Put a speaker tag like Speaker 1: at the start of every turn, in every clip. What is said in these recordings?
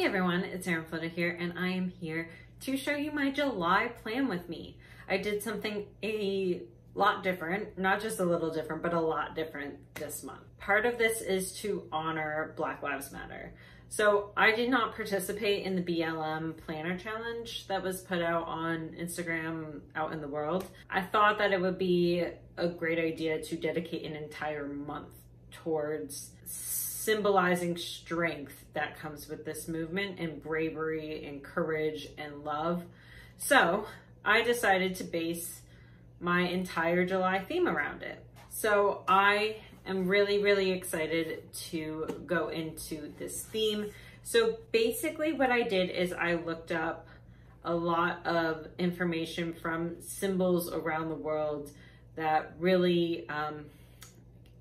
Speaker 1: Hey everyone, it's Erin Floto here, and I am here to show you my July plan with me. I did something a lot different, not just a little different, but a lot different this month. Part of this is to honor Black Lives Matter. So I did not participate in the BLM Planner Challenge that was put out on Instagram out in the world. I thought that it would be a great idea to dedicate an entire month towards symbolizing strength that comes with this movement, and bravery and courage and love. So I decided to base my entire July theme around it. So I am really excited to go into this theme. So basically what I did is I looked up a lot of information from symbols around the world that really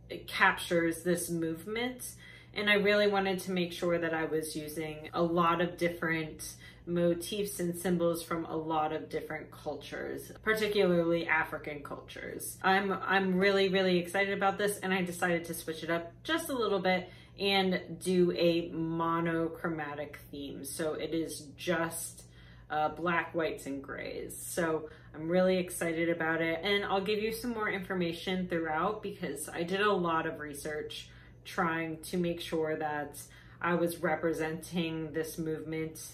Speaker 1: it captures this movement. And I really wanted to make sure that I was using a lot of different motifs and symbols from a lot of different cultures, particularly African cultures. I'm really excited about this, and I decided to switch it up just a little bit and do a monochromatic theme. So it is just black, whites, and grays. So I'm really excited about it, and I'll give you some more information throughout because I did a lot of research trying to make sure that I was representing this movement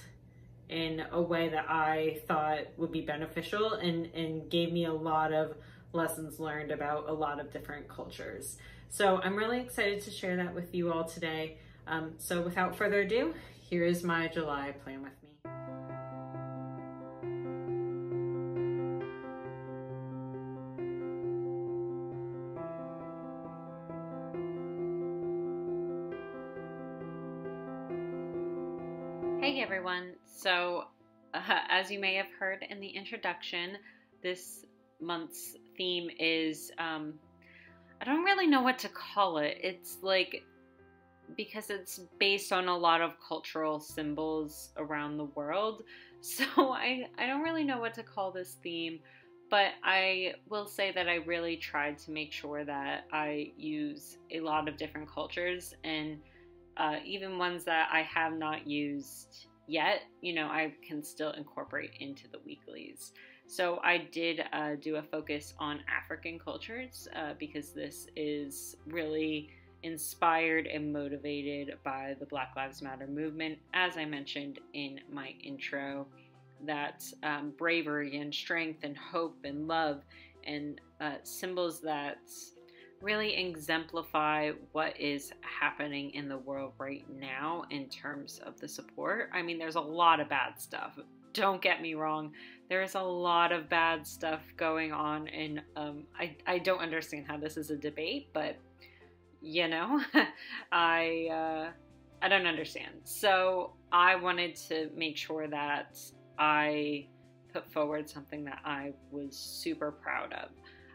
Speaker 1: in a way that I thought would be beneficial and gave me a lot of lessons learned about a lot of different cultures. So I'm really excited to share that with you all today. So without further ado, here is my July plan with me. Hey everyone, so as you may have heard in the introduction, this month's theme is, I don't really know what to call it. It's like, because it's based on a lot of cultural symbols around the world, so I don't really know what to call this theme, but I will say that I really tried to make sure that I use a lot of different cultures, and even ones that I have not used yet, I can still incorporate into the weeklies. So I did do a focus on African cultures because this is really inspired and motivated by the Black Lives Matter movement. As I mentioned in my intro, that bravery and strength and hope and love and symbols that really exemplify what is happening in the world right now in terms of the support. I mean, there's a lot of bad stuff. Don't get me wrong. There is a lot of bad stuff going on, and I don't understand how this is a debate, but I don't understand. So I wanted to make sure that I put forward something that I was super proud of.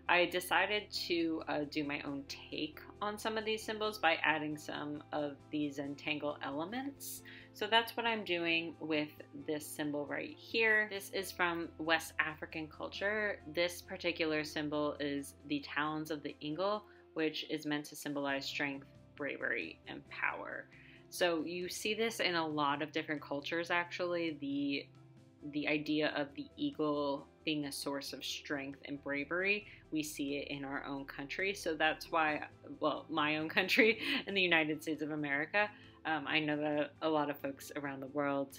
Speaker 1: I decided to do my own take on some of these symbols by adding some of these zentangle elements. So that's what I'm doing with this symbol right here. This is from West African culture. This particular symbol is the talons of the eagle, which is meant to symbolize strength, bravery, and power. So you see this in a lot of different cultures, actually. The idea of the eagle being a source of strength and bravery, we see it in our own country. So that's why, well, my own country in the United States of America, I know that a lot of folks around the world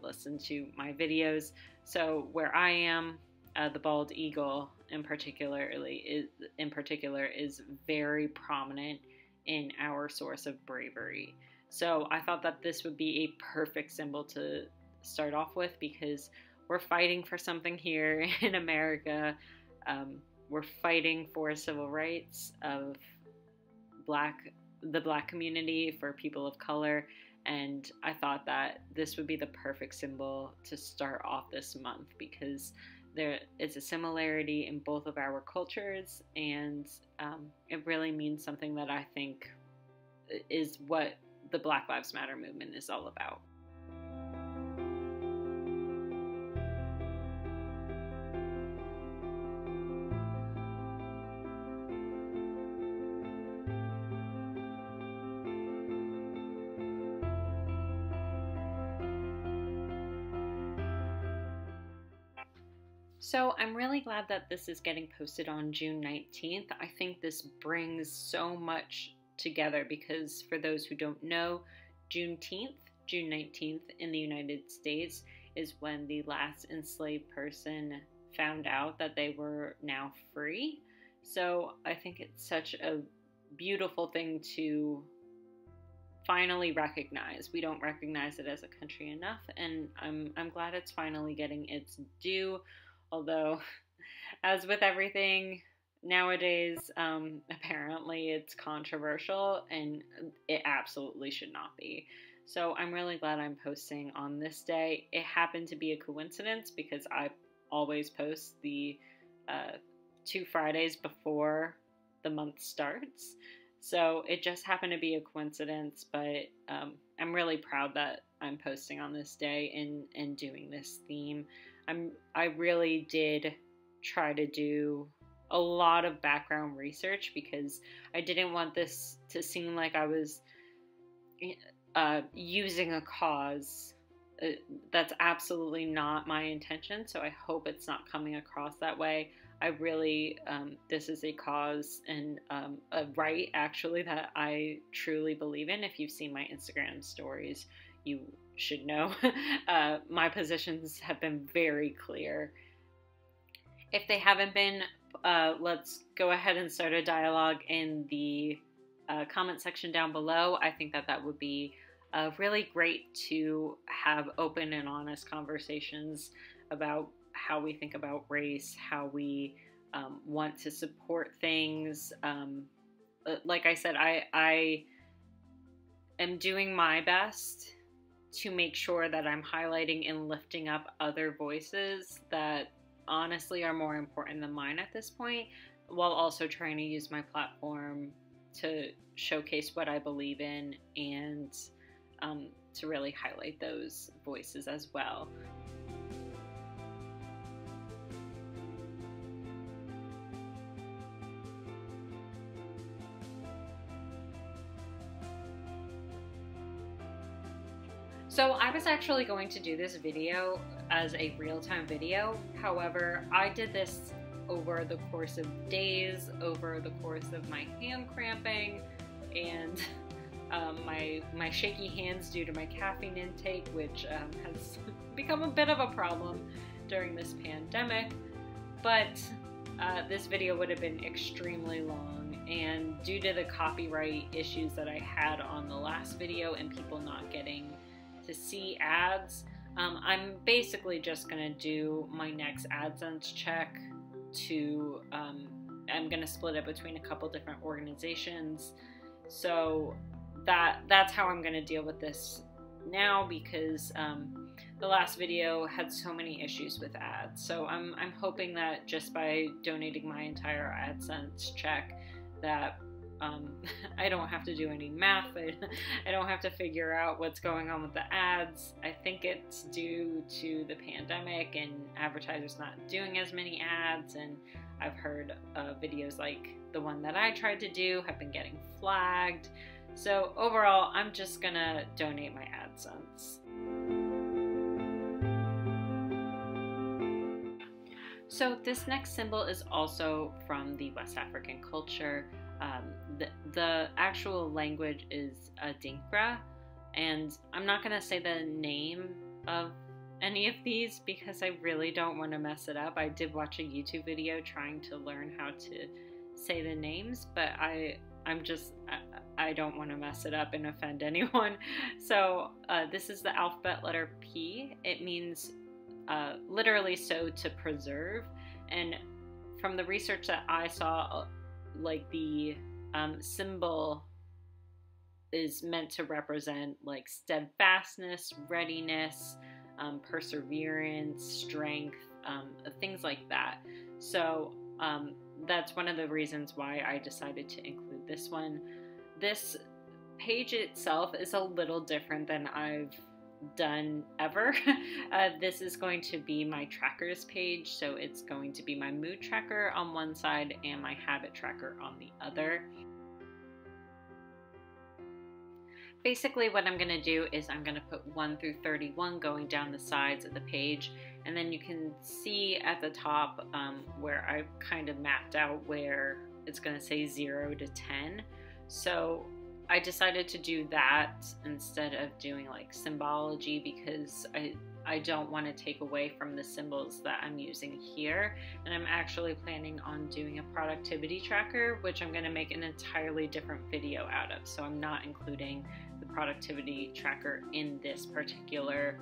Speaker 1: listen to my videos. So where I am, the bald eagle in particular is very prominent in our source of bravery. So I thought that this would be a perfect symbol to start off with, because we're fighting for something here in America. We're fighting for civil rights of the Black community, for people of color, and I thought that this would be the perfect symbol to start off this month, because there is a similarity in both of our cultures, and it really means something that I think is what the Black Lives Matter movement is all about. So I'm really glad that this is getting posted on June 19th. I think this brings so much together because for those who don't know, June 19th in the United States is when the last enslaved person found out that they were now free. So I think it's such a beautiful thing to finally recognize. We don't recognize it as a country enough, and I'm glad it's finally getting its due. Although, as with everything nowadays, apparently it's controversial, and it absolutely should not be. So I'm really glad I'm posting on this day. It happened to be a coincidence because I always post the 2 Fridays before the month starts. So it just happened to be a coincidence, but I'm really proud that I'm posting on this day and doing this theme. I really did try to do a lot of background research because I didn't want this to seem like I was using a cause. That's absolutely not my intention, so I hope it's not coming across that way. I really, this is a cause and a right, actually, that I truly believe in. If you've seen my Instagram stories, you should know. My positions have been very clear. If they haven't been, let's go ahead and start a dialogue in the comment section down below. I think that would be really great to have open and honest conversations about how we think about race, how we want to support things. Like I said, I am doing my best to make sure that I'm highlighting and lifting up other voices that honestly are more important than mine at this point, while also trying to use my platform to showcase what I believe in and to really highlight those voices as well. So I was actually going to do this video as a real-time video. However, I did this over the course of days, over the course of my hand cramping and my shaky hands due to my caffeine intake, which has become a bit of a problem during this pandemic. But this video would have been extremely long, and due to the copyright issues that I had on the last video and people not getting to see ads, I'm basically just gonna do my next AdSense check to, I'm gonna split it between a couple different organizations. So that's how I'm gonna deal with this now, because the last video had so many issues with ads. So I'm hoping that just by donating my entire AdSense check that I don't have to do any math. I don't have to figure out what's going on with the ads. I think it's due to the pandemic and advertisers not doing as many ads, and I've heard videos like the one that I tried to do have been getting flagged. So overall, I'm just gonna donate my AdSense. So this next symbol is also from the West African culture. The actual language is Adinkra, and I'm not going to say the name of any of these because I really don't want to mess it up. I did watch a YouTube video trying to learn how to say the names, but I don't want to mess it up and offend anyone. So this is the alphabet letter P. It means literally so to preserve, and from the research that I saw, like the symbol is meant to represent like steadfastness, readiness, perseverance, strength, things like that. So that's one of the reasons why I decided to include this one. This page itself is a little different than I've done ever. This is going to be my trackers page, so it's going to be my mood tracker on one side and my habit tracker on the other. Basically what I'm going to do is I'm going to put 1 through 31 going down the sides of the page, and then you can see at the top where I kind of mapped out where it's going to say 0 to 10. So I decided to do that instead of doing like symbology, because I don't want to take away from the symbols that I'm using here, and I'm actually planning on doing a productivity tracker, which I'm going to make an entirely different video out of, so I'm not including the productivity tracker in this particular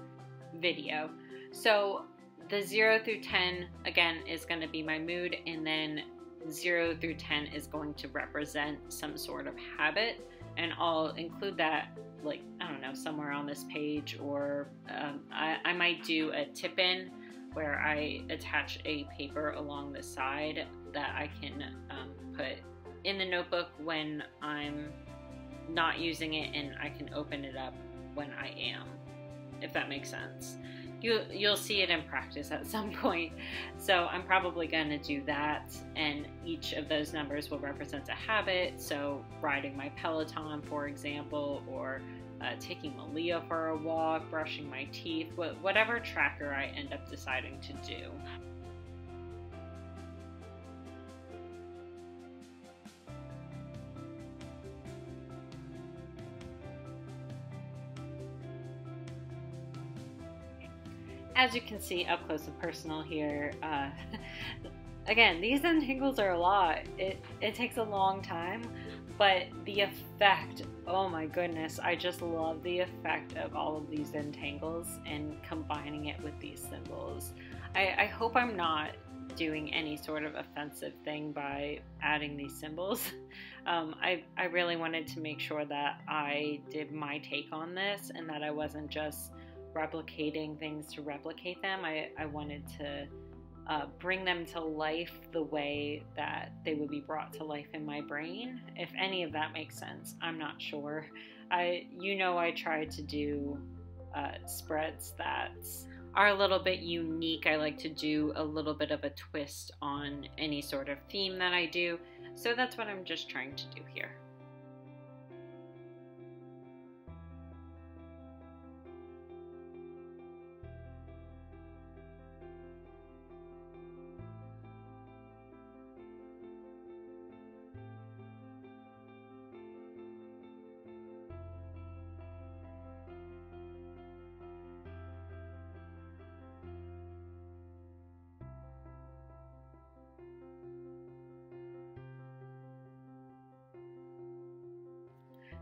Speaker 1: video. So the 0 through 10 again is going to be my mood, and then 0 through 10 is going to represent some sort of habit, and I'll include that, like, I don't know, somewhere on this page, or I might do a tip-in where I attach a paper along the side that I can put in the notebook when I'm not using it, and I can open it up when I am, if that makes sense. You'll see it in practice at some point, so I'm probably going to do that, and each of those numbers will represent a habit. So riding my Peloton, for example, or taking Malia for a walk, brushing my teeth, whatever tracker I end up deciding to do. As you can see up close and personal here, again, these zentangles are a lot. It takes a long time, but the effect, oh my goodness, I just love the effect of all of these zentangles and combining it with these symbols. I hope I'm not doing any sort of offensive thing by adding these symbols. I really wanted to make sure that I did my take on this, and that I wasn't just replicating things to replicate them. I wanted to bring them to life the way that they would be brought to life in my brain. If any of that makes sense, I'm not sure. I tried to do spreads that are a little bit unique. I like to do a little bit of a twist on any sort of theme that I do, so that's what I'm just trying to do here.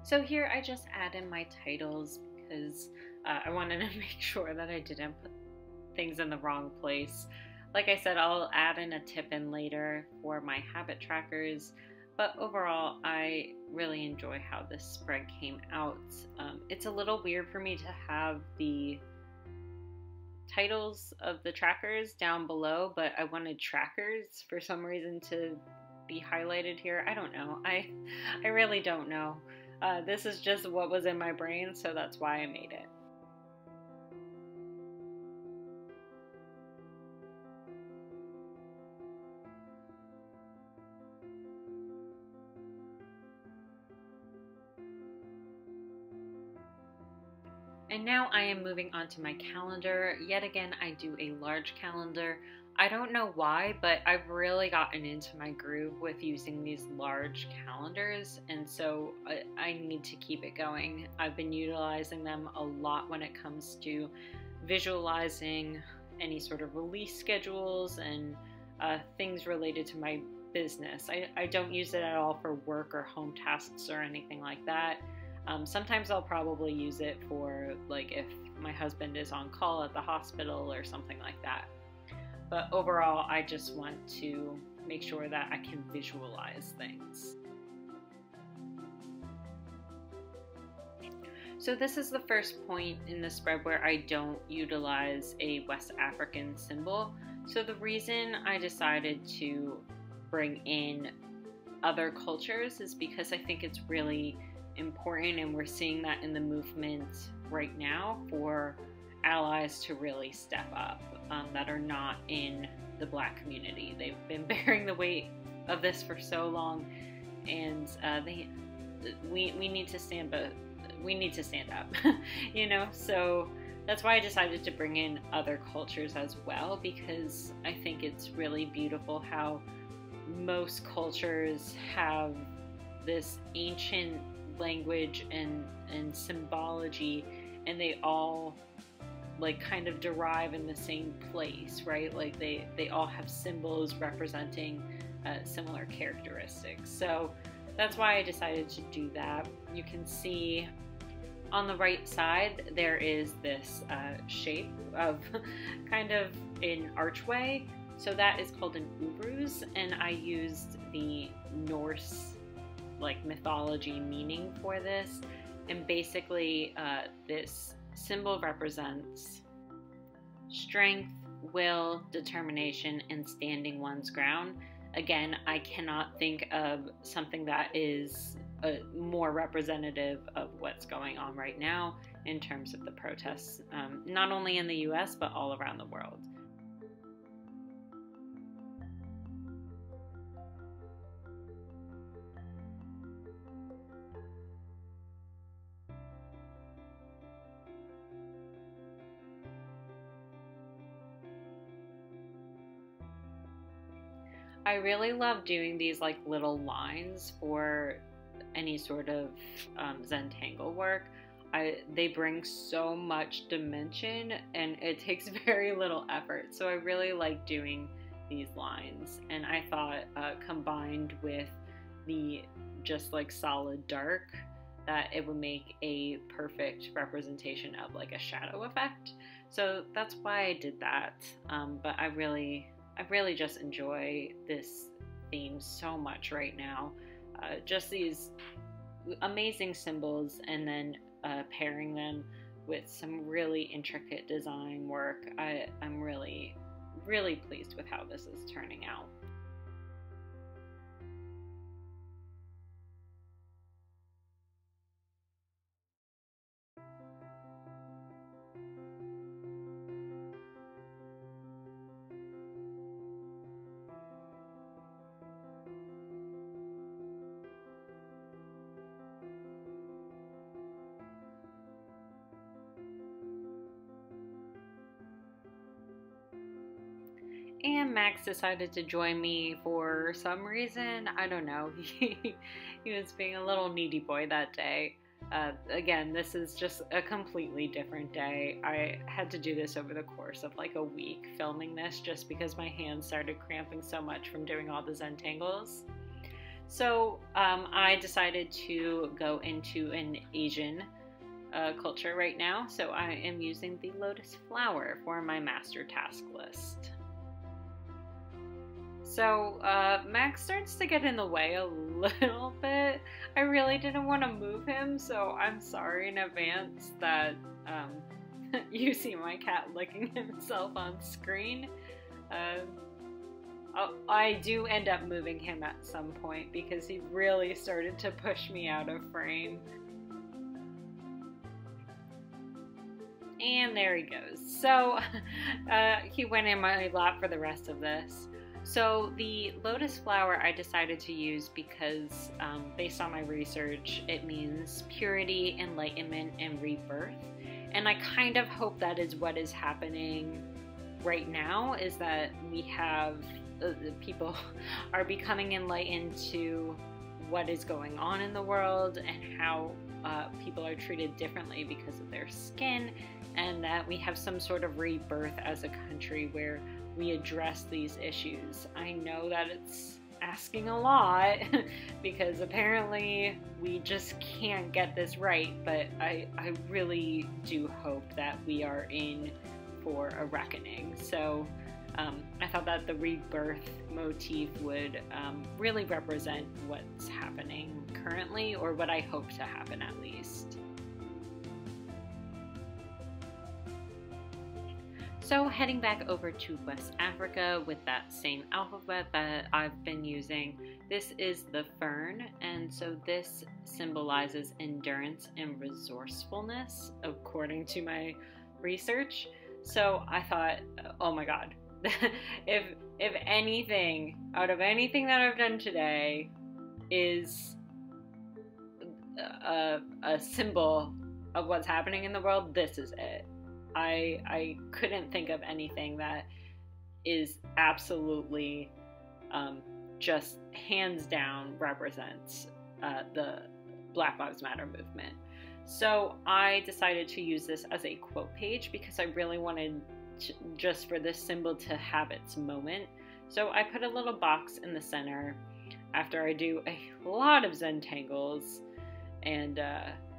Speaker 1: So here I just add in my titles because I wanted to make sure that I didn't put things in the wrong place. Like I said, I'll add in a tip-in later for my habit trackers, but overall I really enjoy how this spread came out. It's a little weird for me to have the titles of the trackers down below, but I wanted trackers for some reason to be highlighted here. I don't know. I really don't know. This is just what was in my brain, so that's why I made it. And now I am moving on to my calendar. Yet again, I do a large calendar. I don't know why, but I've really gotten into my groove with using these large calendars, and so I need to keep it going. I've been utilizing them a lot when it comes to visualizing any sort of release schedules and things related to my business. I don't use it at all for work or home tasks or anything like that. Sometimes I'll probably use it for, like, if my husband is on call at the hospital or something like that. But overall, I just want to make sure that I can visualize things. So this is the first point in the spread where I don't utilize a West African symbol. So the reason I decided to bring in other cultures is because I think it's really important, and we're seeing that in the movement right now, for allies to really step up that are not in the Black community. They've been bearing the weight of this for so long, and we need to stand we need to stand up, you know? So that's why I decided to bring in other cultures as well, because I think it's really beautiful how most cultures have this ancient language and symbology, and they all like kind of derive in the same place, right? Like they all have symbols representing similar characteristics. So that's why I decided to do that. You can see on the right side there is this shape of kind of an archway. So that is called an ubruz, and I used the Norse like mythology meaning for this. And basically this symbol represents strength, will, determination, and standing one's ground. Again, I cannot think of something that is more representative of what's going on right now in terms of the protests, not only in the US, but all around the world. I really love doing these like little lines for any sort of zentangle work. They bring so much dimension and it takes very little effort. So I really like doing these lines, and I thought combined with the just like solid dark, that it would make a perfect representation of like a shadow effect. So that's why I did that. But I really just enjoy this theme so much right now. Just these amazing symbols, and then pairing them with some really intricate design work. I'm really pleased with how this is turning out. And Max decided to join me for some reason. I don't know. He was being a little needy boy that day. Again, this is just a completely different day. I had to do this over the course of like a week, filming this, just because my hands started cramping so much from doing all the zentangles. So I decided to go into an Asian culture right now. So I am using the Lotus Flower for my master task list. So Max starts to get in the way a little bit. I really didn't want to move him, so I'm sorry in advance that you see my cat licking himself on screen. I do end up moving him at some point because he really started to push me out of frame. And there he goes. So he went in my lap for the rest of this. So the Lotus Flower I decided to use because based on my research, it means purity, enlightenment, and rebirth. And I kind of hope that is what is happening right now, is that we have people are becoming enlightened to what is going on in the world and how people are treated differently because of their skin, and that we have some sort of rebirth as a country where we address these issues. I know that it's asking a lot because apparently we just can't get this right, but I really do hope that we are in for a reckoning. So I thought that the rebirth motif would really represent what's happening currently, or what I hope to happen at least. So heading back over to West Africa with that same alphabet that I've been using, this is the fern, and so this symbolizes endurance and resourcefulness according to my research. So I thought, oh my god, if anything out of anything that I've done today is a symbol of what's happening in the world, this is it. I couldn't think of anything that is absolutely just hands down represents the Black Lives Matter movement. So I decided to use this as a quote page because I really wanted just for this symbol to have its moment. So I put a little box in the center after I do a lot of zentangles, and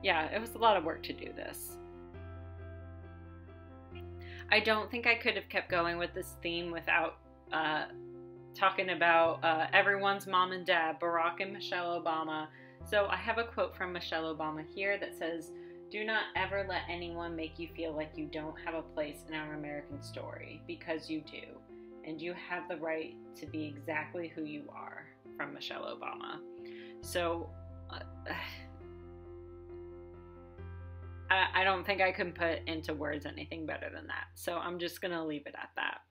Speaker 1: yeah, it was a lot of work to do this. I don't think I could have kept going with this theme without talking about everyone's mom and dad, Barack and Michelle Obama. So I have a quote from Michelle Obama here that says, "Do not ever let anyone make you feel like you don't have a place in our American story, because you do. And you have the right to be exactly who you are," from Michelle Obama. So I don't think I can put into words anything better than that. So I'm just going to leave it at that.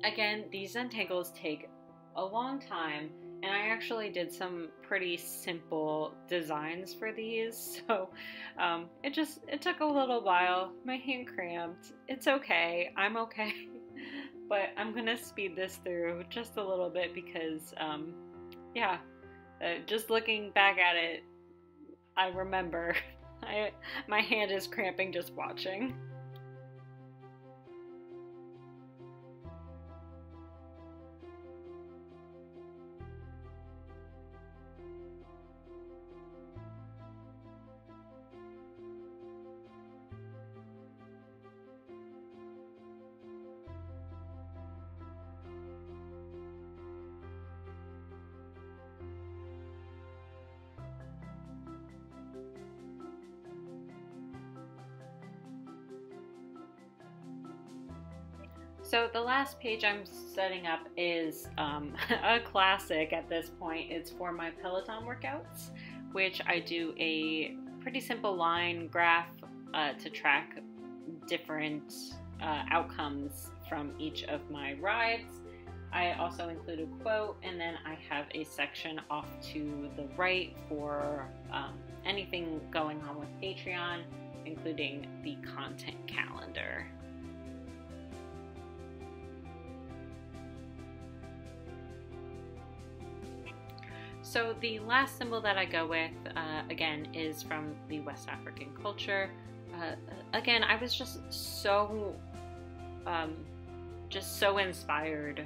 Speaker 1: Again, these zentangles take a long time, and I actually did some pretty simple designs for these, so it took a little while. My hand cramped. It's okay. I'm okay. But I'm gonna speed this through just a little bit because, yeah, just looking back at it, I remember my hand is cramping just watching. So the last page I'm setting up is a classic at this point. It's for my Peloton workouts, which I do a pretty simple line graph to track different outcomes from each of my rides. I also include a quote, and then I have a section off to the right for anything going on with Patreon, including the content calendar. So the last symbol that I go with, again, is from the West African culture. Again, I was just so inspired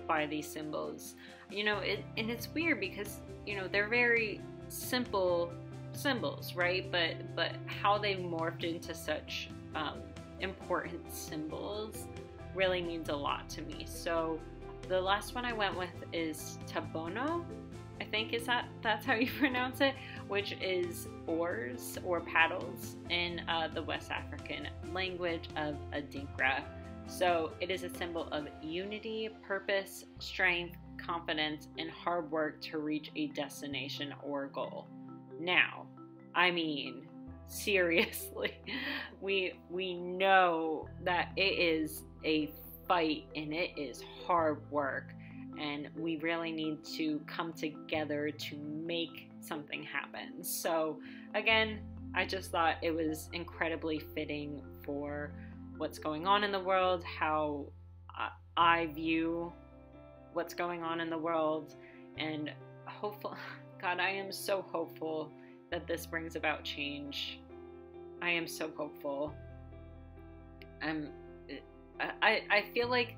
Speaker 1: by these symbols. You know, and it's weird because, you know, they're very simple symbols, right? But how they morphed into such important symbols really means a lot to me. So the last one I went with is Tombow, I think that's how you pronounce it, which is oars or paddles in the West African language of Adinkra. So it is a symbol of unity, purpose, strength, confidence, and hard work to reach a destination or goal. Now, I mean, seriously, we know that it is a fight and it is hard work. And we really need to come together to make something happen. So again, I just thought it was incredibly fitting for what's going on in the world, how I view what's going on in the world, and hopeful, God, I am so hopeful that this brings about change. I am so hopeful. I feel like,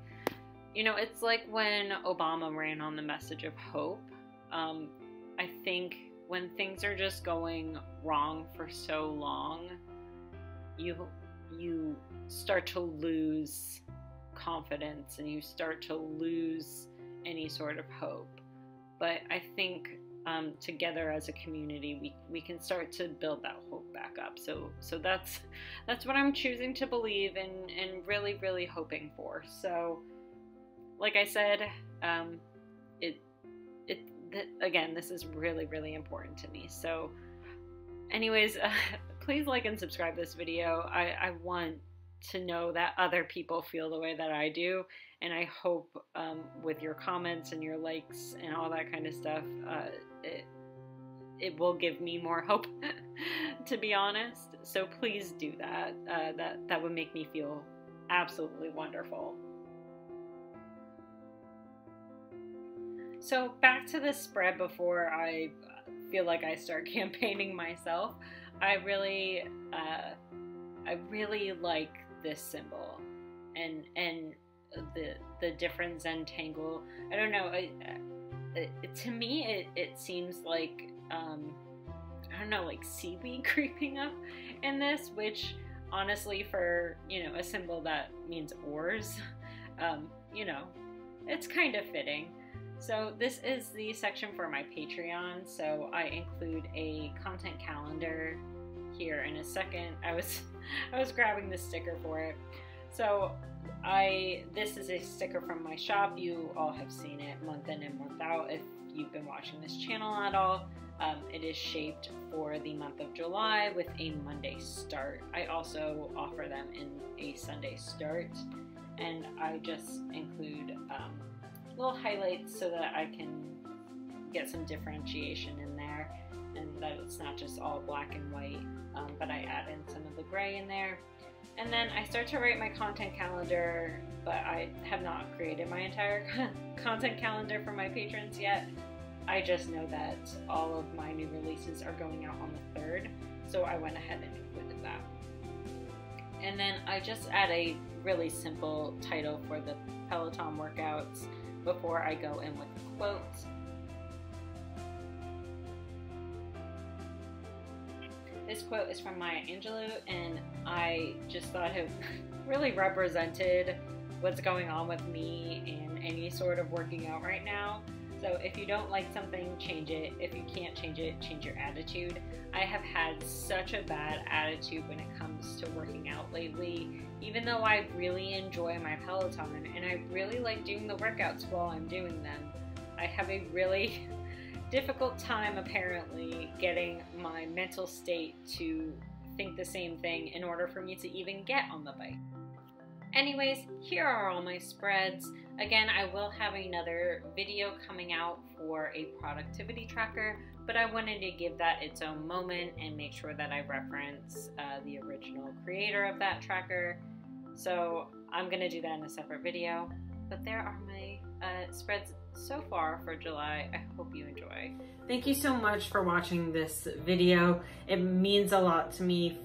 Speaker 1: you know, it's like when Obama ran on the message of hope. I think when things are just going wrong for so long, you start to lose confidence and you start to lose any sort of hope. But I think together as a community, we can start to build that hope back up. So that's what I'm choosing to believe and really, really hoping for. So, like I said, again, this is really, really important to me. So anyways, please like and subscribe this video. I want to know that other people feel the way that I do. And I hope with your comments and your likes and all that kind of stuff, it will give me more hope, to be honest. So please do that. That would make me feel absolutely wonderful. So back to the spread before I feel like I start campaigning myself. I really like this symbol and the different zentangle. I don't know. To me, it seems like I don't know, like seaweed creeping up in this, which honestly, for a symbol that means oars, it's kind of fitting. So this is the section for my Patreon. So I include a content calendar here in a second. I was grabbing the sticker for it. So this is a sticker from my shop. You all have seen it month in and month out if you've been watching this channel at all. It is shaped for the month of July with a Monday start. I also offer them in a Sunday start, and I just include little highlights so that I can get some differentiation in there, and that it's not just all black and white, but I add in some of the gray in there. And then I start to write my content calendar, but I have not created my entire content calendar for my patrons yet. I just know that all of my new releases are going out on the 3rd, so I went ahead and included that. And then I just add a really simple title for the Peloton workouts before I go in with a quote. This quote is from Maya Angelou, and I just thought it really represented what's going on with me in any sort of working out right now. So if you don't like something, change it. If you can't change it, change your attitude. I have had such a bad attitude when it comes to working out lately, even though I really enjoy my Peloton and I really like doing the workouts while I'm doing them. I have a really difficult time apparently getting my mental state to think the same thing in order for me to even get on the bike. Anyways, here are all my spreads. Again, I will have another video coming out for a productivity tracker, but I wanted to give that its own moment and make sure that I reference the original creator of that tracker. So I'm gonna do that in a separate video, but there are my spreads so far for July. I hope you enjoy. Thank you so much for watching this video. It means a lot to me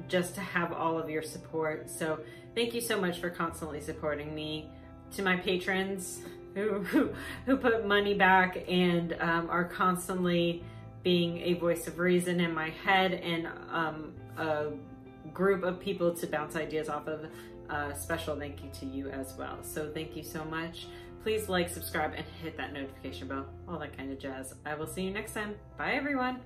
Speaker 1: just to have all of your support. So thank you so much for constantly supporting me. To my patrons who put money back and are constantly being a voice of reason in my head and a group of people to bounce ideas off of, special thank you to you as well. So thank you so much. Please like, subscribe, and hit that notification bell, all that kind of jazz. I will see you next time. Bye everyone.